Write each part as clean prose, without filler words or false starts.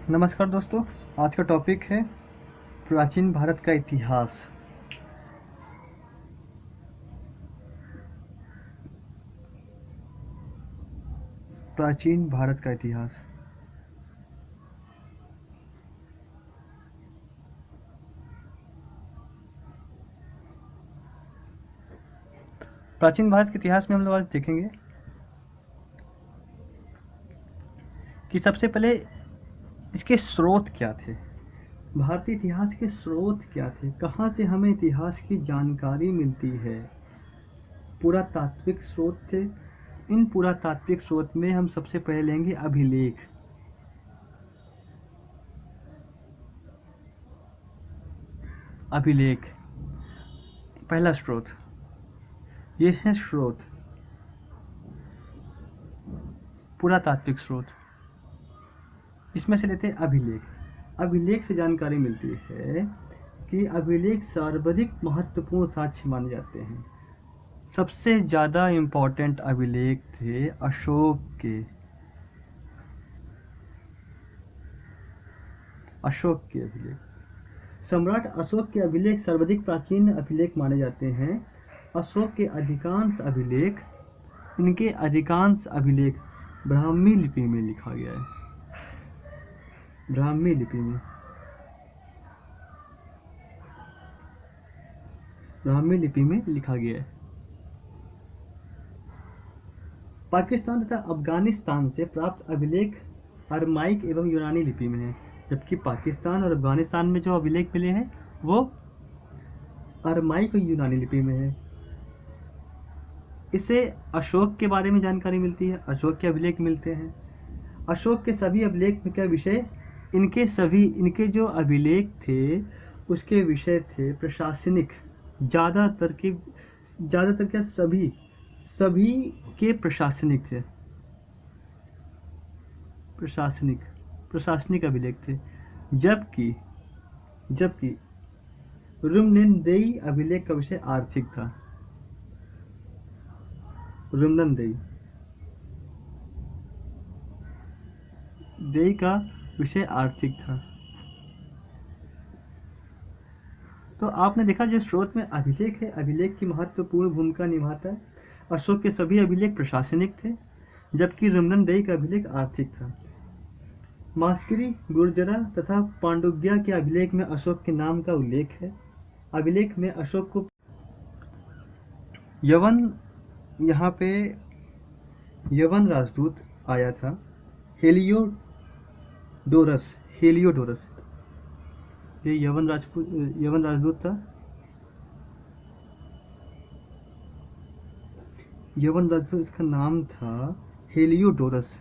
नमस्कार दोस्तों, आज का टॉपिक है प्राचीन भारत का इतिहास। प्राचीन भारत का इतिहास। प्राचीन भारत के इतिहास में हम लोग आज देखेंगे कि सबसे पहले इसके स्रोत क्या थे। भारतीय इतिहास के स्रोत क्या थे, कहाँ से हमें इतिहास की जानकारी मिलती है। पुरातात्विक स्रोत थे। इन पुरातात्विक स्रोत में हम सबसे पहले लेंगे अभिलेख। अभिलेख पहला स्रोत। ये है स्रोत, पुरातात्विक स्रोत। इसमें से लेते हैं अभिलेख। अभिलेख से जानकारी मिलती है कि अभिलेख सर्वाधिक महत्वपूर्ण साक्ष्य माने जाते हैं। सबसे ज़्यादा इम्पोर्टेंट अभिलेख थे अशोक के। अशोक के अभिलेख, सम्राट अशोक के अभिलेख सर्वाधिक प्राचीन अभिलेख माने जाते हैं। अशोक के अधिकांश अभिलेख, इनके अधिकांश अभिलेख ब्राह्मी लिपि में लिखा गया है। ब्राह्मी लिपि में, ब्राह्मी लिपि में लिखा गया है। पाकिस्तान तथा अफगानिस्तान से प्राप्त अभिलेख अरमाइक एवं यूनानी लिपि में है, जबकि पाकिस्तान और अफगानिस्तान में जो अभिलेख मिले हैं वो अरमाइक और यूनानी लिपि में है। इससे अशोक के बारे में जानकारी मिलती है, अशोक के अभिलेख मिलते हैं। अशोक के सभी अभिलेख का विषय, इनके जो अभिलेख थे उसके विषय थे प्रशासनिक। ज़्यादातर क्या, सभी के प्रशासनिक थे। प्रशासनिक अभिलेख थे। जबकि रुमनदेई अभिलेख का विषय आर्थिक था। देई का विषय आर्थिक था। तो आपने देखा जो स्रोत में अभिलेख है, अभिलेख की महत्वपूर्ण भूमिका निभाता है। अशोक के सभी अभिलेख प्रशासनिक थे, जबकि रुमनदेई का अभिलेख आर्थिक था। मास्करी, गुर्जरा तथा पांडुग्या के अभिलेख में अशोक के नाम का उल्लेख है। अभिलेख में अशोक को यहाँ पे यवन राजदूत आया था, हेलियोडोरस। ये यवन राजदूत था। यवन राजदूत, इसका नाम था हेलियोडोरस।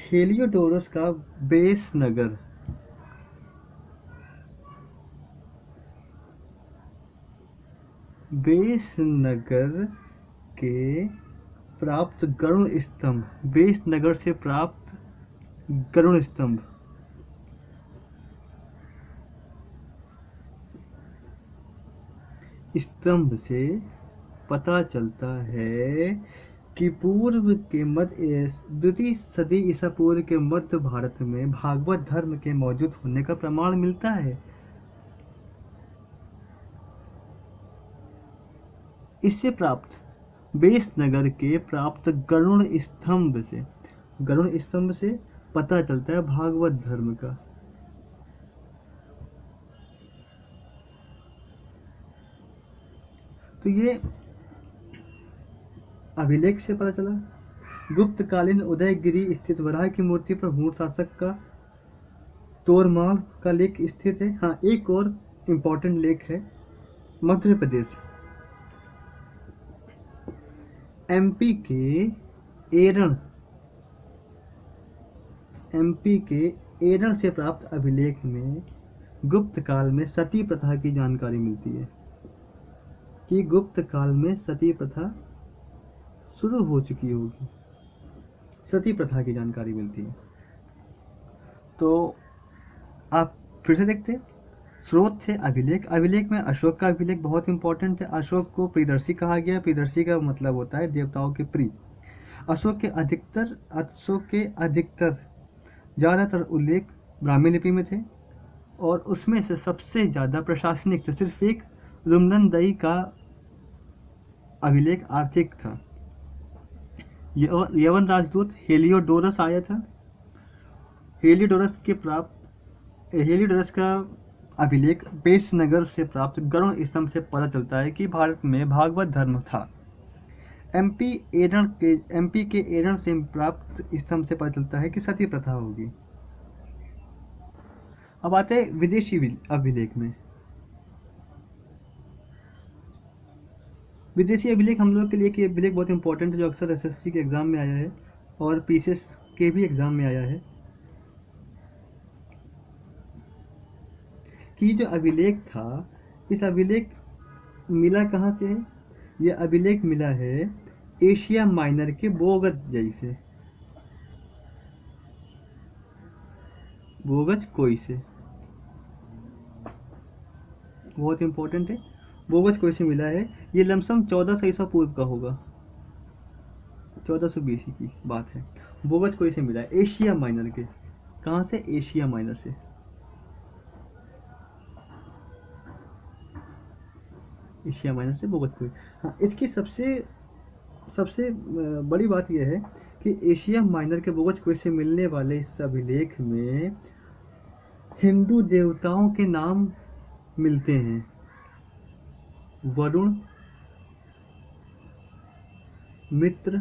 हेलियोडोरस का बेस नगर के प्राप्त गरुड़ स्तंभ, बेस नगर से प्राप्त गरुड़ स्तंभ से पता चलता है कि द्वितीय सदी ईसा पूर्व के मध्य भारत में भागवत धर्म के मौजूद होने का प्रमाण मिलता है। इससे प्राप्त बेस नगर के प्राप्त गरुड़ स्तंभ से पता चलता है भागवत धर्म का। तो ये अभिलेख से पता चला। गुप्तकालीन उदयगिरी स्थित वराह की मूर्ति पर हुण शासक का तोरमाल का लेख स्थित है। हाँ, एक और इम्पोर्टेंट लेख है, मध्य प्रदेश, एमपी के एरण से प्राप्त अभिलेख में गुप्त काल में सती प्रथा की जानकारी मिलती है कि गुप्त काल में सती प्रथा शुरू हो चुकी होगी। सती प्रथा की जानकारी मिलती है। तो आप फिर से देखते हैं, स्रोत थे अभिलेख। अभिलेख में अशोक का अभिलेख बहुत इंपॉर्टेंट है। अशोक को प्रियदर्शी कहा गया। प्रियदर्शी का मतलब होता है देवताओं के प्रिय। अशोक के अधिकतर ज़्यादातर उल्लेख ब्राह्मी लिपि में थे और उसमें से सबसे ज़्यादा प्रशासनिक थे। सिर्फ एक रुमनन दई का अभिलेख आर्थिक था। यवन राजदूत हेलियोडोरस आया था। हेलियोडोरस का अभिलेख पेशनगर से प्राप्त गरुड़ स्तंभ से पता चलता है कि भारत में भागवत धर्म था। एमपी के एरण से प्राप्त स्तंभ से पता चलता है कि सती प्रथा होगी। अब आते हैं विदेशी अभिलेख में। विदेशी अभिलेख हम लोग के लिए कि अभिलेख बहुत इंपॉर्टेंट है, जो अक्सर एसएससी के एग्जाम में आया है और पीसीएस के भी एग्जाम में आया है। कि जो अभिलेख था, इस अभिलेख मिला कहाँ से है? यह अभिलेख मिला है एशिया माइनर के बोगज कोई से। बहुत इंपॉर्टेंट है। बोगज कोई से मिला है। ये लमसम 1400 ईसा पूर्व का होगा, 1420 की बात है। बोगज कोई से मिला है एशिया माइनर के। कहाँ से? एशिया माइनर से। एशिया माइनर से बोगज कोई। हाँ, इसकी सबसे सबसे बड़ी बात यह है कि एशिया माइनर के बोगज कोई से मिलने वाले इस अभिलेख में हिंदू देवताओं के नाम मिलते हैं। वरुण, मित्र,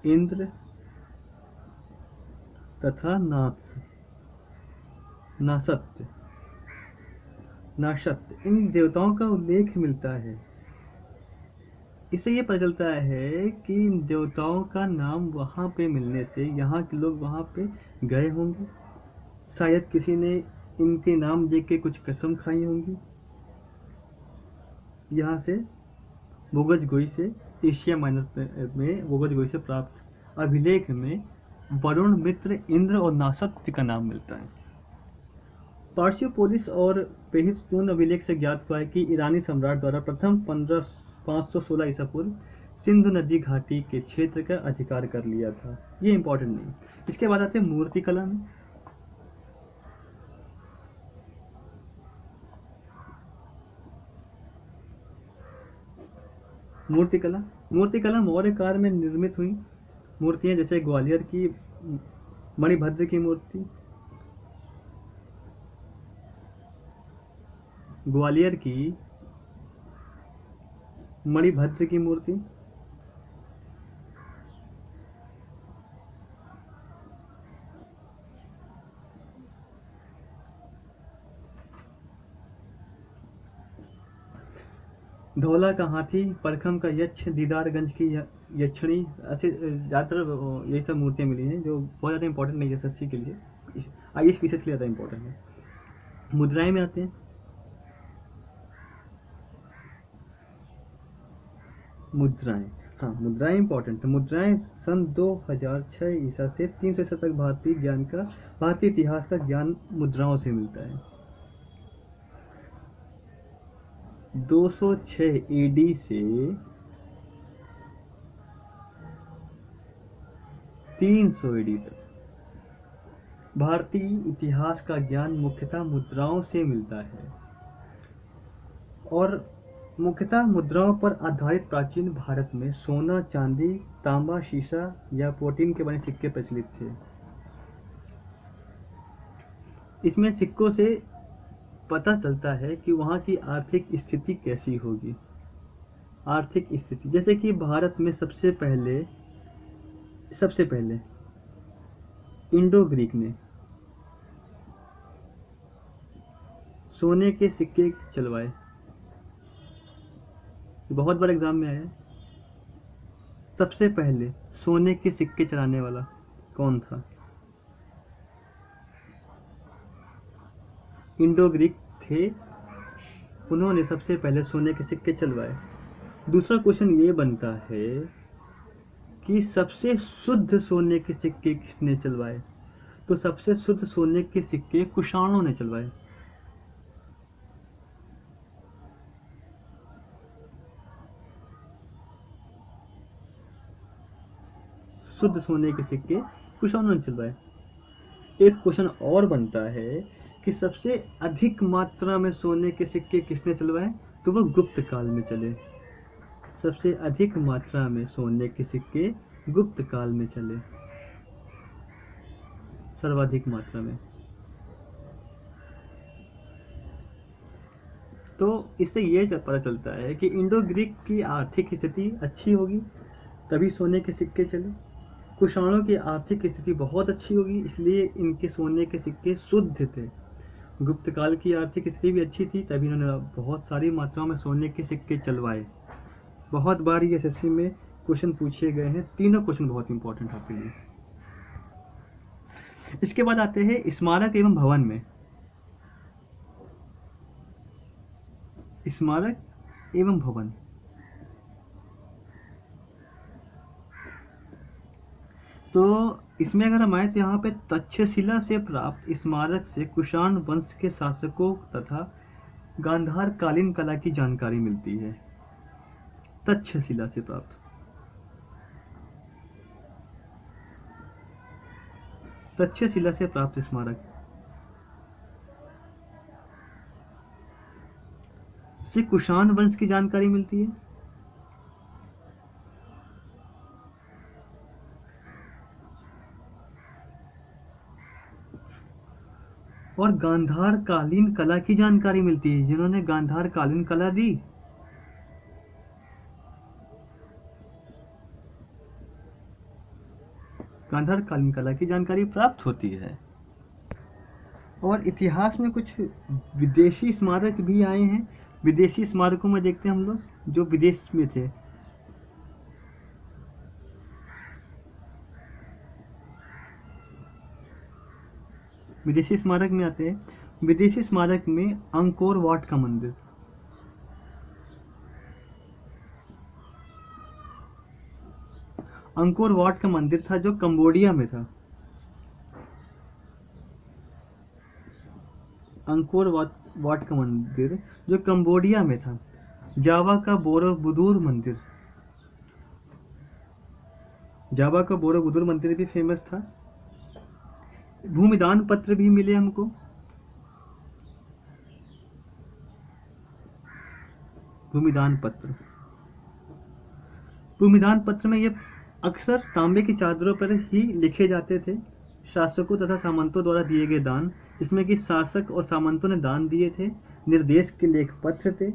इंद्र तथा नासत्य इन देवताओं का उल्लेख मिलता है। इससे ये पता चलता है कि इन देवताओं का नाम वहाँ पे मिलने से यहाँ के लोग वहाँ पे गए होंगे। शायद किसी ने इनके नाम देख के कुछ कसम खाई होंगी। यहाँ से बोगज गोई से एशिया माइनर में बोगज गोई से प्राप्त अभिलेख में वरुण, मित्र, इंद्र और नासत्य का नाम मिलता है। पार्सियोपोलिस और पेहिस्तून अभिलेख से ज्ञात हुआ है कि ईरानी सम्राट द्वारा प्रथम 516 ईसा पूर्व सिंधु नदी घाटी के क्षेत्र का अधिकार कर लिया था। ये इंपॉर्टेंट नहीं। इसके बाद आते हैं मूर्तिकला में। मूर्तिकला मौर्य काल में निर्मित हुई मूर्तियां, जैसे ग्वालियर की मणिभद्र की मूर्ति, धौला का हाथी, परखम का यक्ष, दीदारगंज की यक्षिणी, ऐसे ज़्यादातर यही सब मूर्तियाँ मिली हैं जो बहुत ज़्यादा इंपॉर्टेंट नहीं है एसएससी के लिए, आईएएस पीसीएस के लिए ज़्यादा इंपॉर्टेंट है। मुद्राएं में आते हैं। मुद्राएं इंपॉर्टेंट है। मुद्राएं सन 2006 ईसा से 300 ईसा तक भारतीय इतिहास का ज्ञान मुद्राओं से मिलता है। 206 एडी से 300 एडी तक भारतीय इतिहास का ज्ञान मुख्यतः मुद्राओं से मिलता है और मुख्यतः मुद्राओं पर आधारित प्राचीन भारत में सोना, चांदी, तांबा, शीशा या प्रोटीन के बने सिक्के प्रचलित थे। इसमें सिक्कों से पता चलता है कि वहाँ की आर्थिक स्थिति कैसी होगी। आर्थिक स्थिति जैसे कि भारत में सबसे पहले इंडो ग्रीक ने सोने के सिक्के चलवाए। बहुत बार एग्जाम में आया। सबसे पहले सोने के सिक्के चलाने वाला कौन था? इंडो ग्रीक थे, उन्होंने सबसे पहले सोने के सिक्के चलवाए। दूसरा क्वेश्चन ये बनता है कि सबसे शुद्ध सोने के सिक्के किसने चलवाए? तो सबसे शुद्ध सोने के सिक्के कुषाणों ने चलवाए। शुद्ध सोने के सिक्के कुषाणों ने चलवाए। एक क्वेश्चन और बनता है कि सबसे अधिक मात्रा में सोने के सिक्के किसने चलवाए? तो वो गुप्त काल में चले। सबसे अधिक मात्रा में सोने के सिक्के गुप्त काल में चले, सर्वाधिक मात्रा में। तो इससे ये पता चलता है कि इंडो ग्रीक की आर्थिक स्थिति अच्छी होगी तभी सोने के सिक्के चले। कुषाणों की आर्थिक स्थिति बहुत अच्छी होगी इसलिए इनके सोने के सिक्के शुद्ध थे। गुप्त काल की आर्थिक स्थिति भी अच्छी थी तभी इन्होंने बहुत सारी मात्रा में सोने के सिक्के चलवाए। बहुत बार ये एसएससी में क्वेश्चन पूछे गए हैं, तीनों क्वेश्चन बहुत इंपॉर्टेंट आपके लिए। इसके बाद आते हैं स्मारक एवं भवन में। स्मारक एवं भवन, तो इसमें अगर हम आए तो यहाँ पे तक्षशिला से प्राप्त स्मारक से कुषाण वंश के शासकों तथा गांधार कालीन कला की जानकारी मिलती है। तक्षशिला से प्राप्त, तक्षशिला से प्राप्त स्मारक से कुषाण वंश की जानकारी मिलती है। और गांधार कालीन कला की जानकारी मिलती है, जिन्होंने गांधार कालीन कला दी। गांधार कालीन कला की जानकारी प्राप्त होती है। और इतिहास में कुछ विदेशी स्मारक भी आए हैं। विदेशी स्मारकों में देखते हैं हम लोग जो विदेश में थे। विदेशी स्मारक में आते हैं। विदेशी स्मारक में अंकोर वाट का मंदिर, अंकोर वाट का मंदिर था जो कंबोडिया में था। अंकोर वाट का मंदिर जो कंबोडिया में था। जावा का बोरोबुदुर मंदिर, जावा का बोरोबुदुर मंदिर भी फेमस था। भूमिदान पत्र भी मिले हमको। भूमिदान पत्र, भूमिदान पत्र में ये अक्सर तांबे की चादरों पर ही लिखे जाते थे। शासकों तथा सामंतों द्वारा दिए गए दान, इसमें कि शासक और सामंतों ने दान दिए थे। निर्देश के लेख पत्र थे।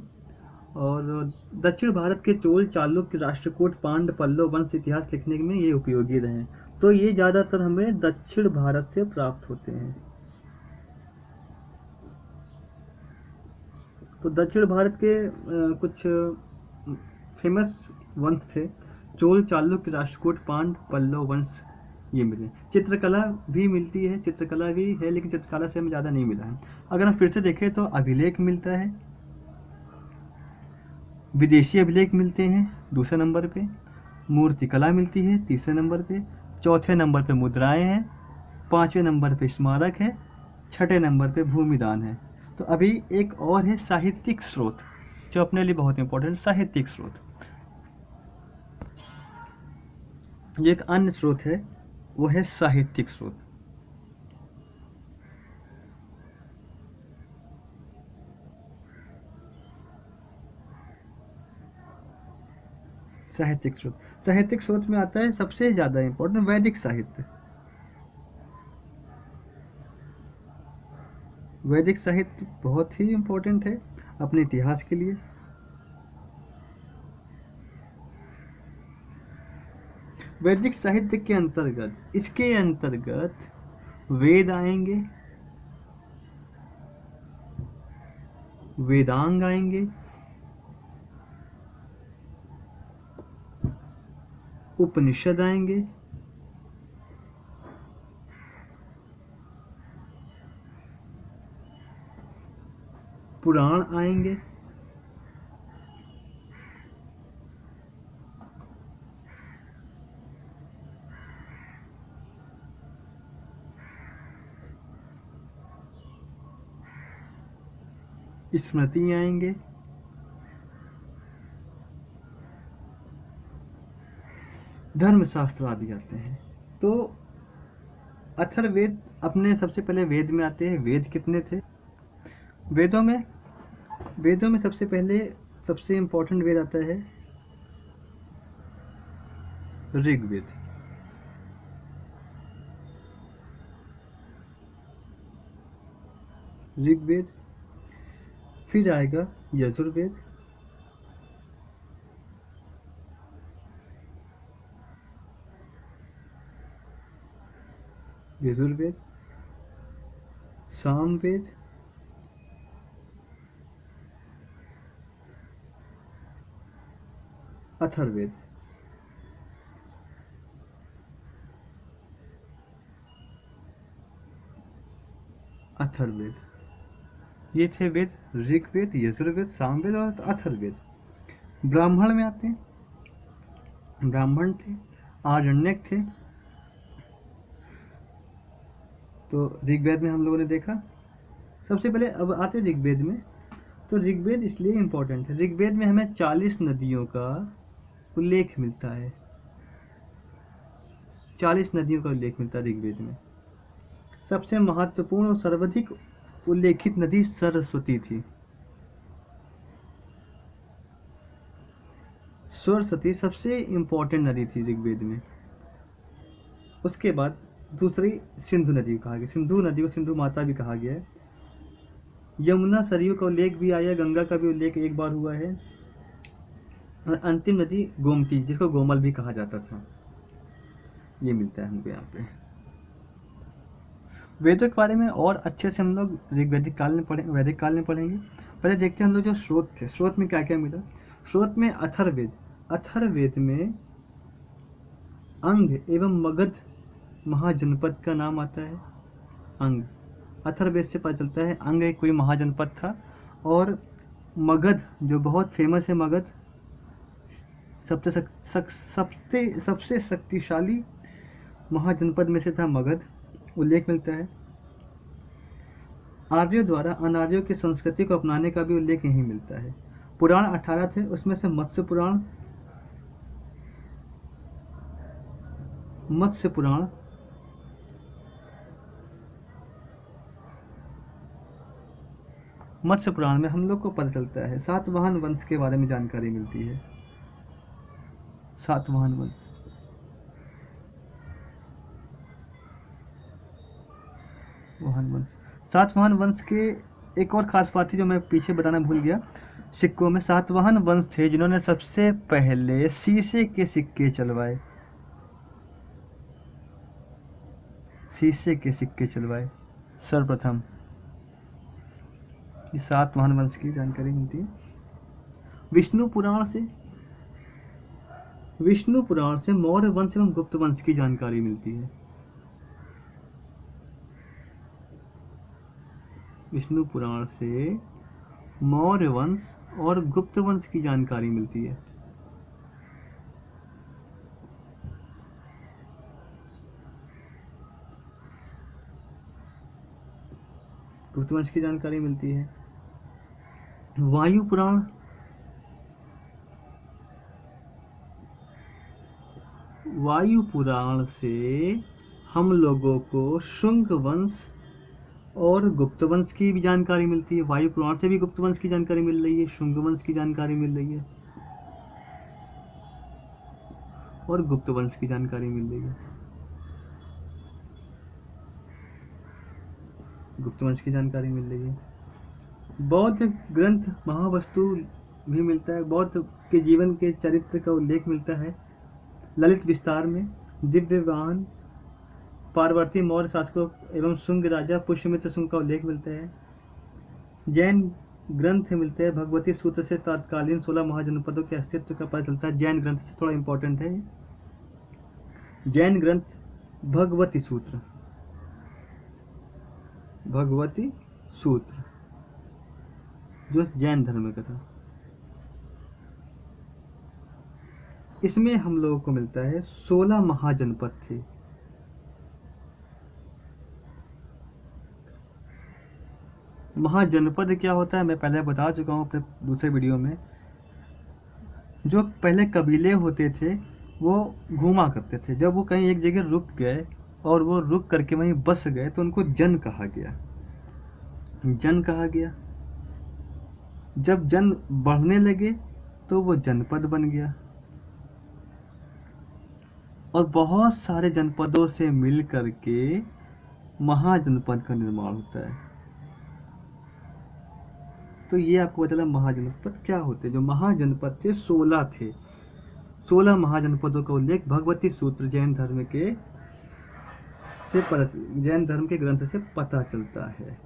और दक्षिण भारत के चोल, चालुक्य, राष्ट्रकूट, पांड, पल्लव वंश इतिहास लिखने में ये उपयोगी रहे। तो ये ज्यादातर हमें दक्षिण भारत से प्राप्त होते हैं। तो दक्षिण भारत के कुछ फेमस वंश थे, चोल, चालुक्य, राष्ट्रकूट, पांड, पल्लव वंश, ये मिले। चित्रकला भी मिलती है, चित्रकला भी है लेकिन चित्रकला से हमें ज़्यादा नहीं मिला है। अगर हम फिर से देखें तो अभिलेख मिलता है, विदेशी अभिलेख मिलते हैं दूसरे नंबर पे, मूर्तिकला मिलती है तीसरे नंबर पे, चौथे नंबर पे मुद्राएं हैं, पांचवें नंबर पे स्मारक है, छठे नंबर पे भूमिदान है। तो अभी एक और है साहित्यिक स्रोत, जो अपने लिए बहुत इंपॉर्टेंट, साहित्यिक स्रोत। जो एक अन्य स्रोत है वो है साहित्यिक स्रोत। साहित्यिक स्रोत, साहित्यिक स्रोत में आता है सबसे ज्यादा इंपॉर्टेंट वैदिक साहित्य। वैदिक साहित्य बहुत ही इंपॉर्टेंट है अपने इतिहास के लिए। वैदिक साहित्य के अंतर्गत, इसके अंतर्गत वेद आएंगे, वेदांग आएंगे, उपनिषद आएंगे, पुराण आएंगे, स्मृति आएंगे, धर्मशास्त्र आदि आते हैं। तो अथर्ववेद अपने सबसे पहले वेद में आते हैं। वेद कितने थे? वेदों में सबसे पहले सबसे इम्पोर्टेंट वेद आता है ऋग्वेद। ऋग्वेद, फिर आएगा यजुर्वेद, सामवेद, अथर्ववेद। ये थे वेद, ऋग्वेद, यजुर्वेद, सामवेद और अथर्ववेद। ब्राह्मण में आते हैं, ब्राह्मण थे, आरण्यक थे। तो ऋग्वेद में हम लोगों ने देखा, सबसे पहले अब आते ऋग्वेद में। तो ऋग्वेद इसलिए इम्पोर्टेंट है, ऋग्वेद में हमें 40 नदियों का उल्लेख मिलता है। 40 नदियों का उल्लेख मिलता है ऋग्वेद में। सबसे महत्वपूर्ण और सर्वाधिक उल्लेखित नदी सरस्वती थी। सरस्वती सबसे इम्पोर्टेंट नदी थी ऋग्वेद में। उसके बाद दूसरी सिंधु नदी को कहा गया, सिंधु नदी को सिंधु माता भी कहा गया है। यमुना, सरयू का उल्लेख भी आया, गंगा का भी उल्लेख एक बार हुआ है। और अंतिम नदी गोमती, जिसको गोमल भी कहा जाता था, ये मिलता है हमको यहाँ पे। वेदों के बारे में और अच्छे से हम लोग वैदिक काल में पढ़ेंगे। पहले देखते हैं हम लोग जो स्रोत थे, स्रोत में क्या क्या मिला। स्रोत में अथर्ववेद, अथर्ववेद में अंग एवं मगध महाजनपद का नाम आता है। अंग, अथर्ववेद से पता चलता है अंग एक कोई महाजनपद था। और मगध जो बहुत फेमस है, मगध सबसे शक्तिशाली महाजनपद में से था मगध, उल्लेख मिलता है। आर्यों द्वारा अनार्यों की संस्कृति को अपनाने का भी उल्लेख यहीं मिलता है। पुराण 18 थे, उसमें से मत्स्य पुराण में हम लोग को पता चलता है सातवाहन वंश के बारे में जानकारी मिलती है। सातवाहन वंश के एक और खास बात थी जो मैं पीछे बताना भूल गया। सिक्कों में सातवाहन वंश थे जिन्होंने सबसे पहले शीशे के सिक्के चलवाए। सर्वप्रथम सातवाहन वंश की जानकारी मिलती है। विष्णु पुराण से मौर्य वंश एवं गुप्त वंश की जानकारी मिलती है। विष्णु पुराण से मौर्य वंश और गुप्त वंश की जानकारी मिलती है। गुप्त वंश की जानकारी मिलती है। वायु पुराण से हम लोगों को शुंग वंश और गुप्त वंश की भी जानकारी मिलती है। वायु पुराण से भी गुप्त वंश की जानकारी मिल रही है, शुंग वंश की जानकारी मिल रही है और गुप्त वंश की जानकारी मिल रही है। बौद्ध ग्रंथ महावस्तु भी मिलता है। बौद्ध के जीवन के चरित्र का उल्लेख मिलता है ललित विस्तार में। दिव्य वाहन, पार्वती मौर्य शासकों एवं शुंग राजा पुष्यमित्र शुंग का उल्लेख मिलता है। जैन ग्रंथ मिलते हैं। भगवती सूत्र से तत्कालीन 16 महाजनपदों के अस्तित्व का पता चलता है। जैन ग्रंथ से थोड़ा इंपॉर्टेंट है जैन ग्रंथ। भगवती सूत्र जो जैन धर्म का था, इसमें हम लोगों को मिलता है 16 महाजनपद थे। महाजनपद क्या होता है मैं पहले बता चुका हूँ अपने दूसरे वीडियो में। जो पहले कबीले होते थे वो घूमा करते थे, जब वो कहीं एक जगह रुक गए और वो रुक करके वहीं बस गए तो उनको जन कहा गया। जन कहा गया। जब जन बढ़ने लगे तो वो जनपद बन गया, और बहुत सारे जनपदों से मिल करके महाजनपद का निर्माण होता है। तो ये आपको पता चला महाजनपद क्या होते। जो महाजनपद थे 16 थे। 16 महाजनपदों का उल्लेख भगवती सूत्र जैन धर्म के ग्रंथ से पता चलता है।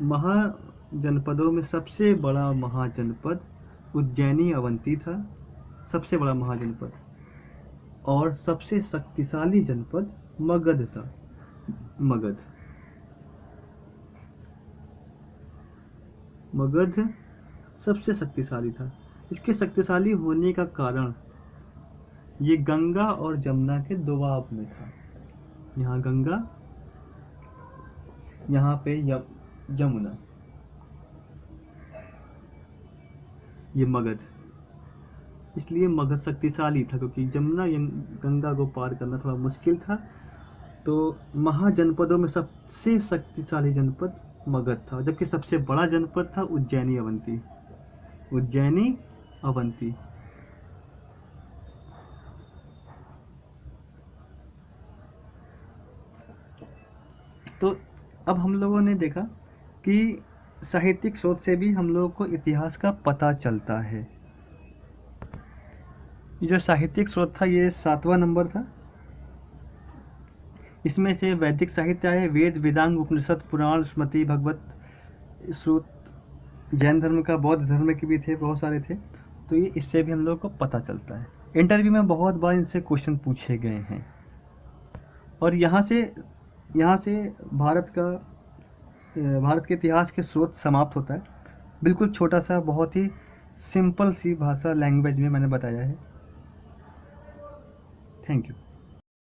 महाजनपदों में सबसे बड़ा महाजनपद उज्जैनी अवंती था, सबसे बड़ा महाजनपद। और सबसे शक्तिशाली जनपद मगध था। मगध सबसे शक्तिशाली था। इसके शक्तिशाली होने का कारण ये गंगा और जमुना के दोआब में था। यहाँ गंगा, यहाँ पे यमुना, ये मगध। इसलिए मगध शक्तिशाली था, क्योंकि जमुना गंगा को पार करना थोड़ा मुश्किल था। तो महाजनपदों में सबसे शक्तिशाली जनपद मगध था, जबकि सबसे बड़ा जनपद था उज्जैनी अवंती। तो अब हम लोगों ने देखा कि साहित्यिक स्रोत से भी हम लोगों को इतिहास का पता चलता है। ये जो साहित्यिक स्रोत था ये 7वां नंबर था। इसमें से वैदिक साहित्य आए, वेद, वेदांग, उपनिषद, पुराण, स्मृति, भगवत, श्रुत, जैन धर्म का, बौद्ध धर्म के भी थे, बहुत सारे थे। तो ये इससे भी हम लोगों को पता चलता है। इंटरव्यू में बहुत बार इनसे क्वेश्चन पूछे गए हैं। और यहाँ से भारत के इतिहास के स्रोत समाप्त होता है। बिल्कुल छोटा सा, बहुत ही सिंपल सी भाषा लैंग्वेज में मैंने बताया है। Thank you.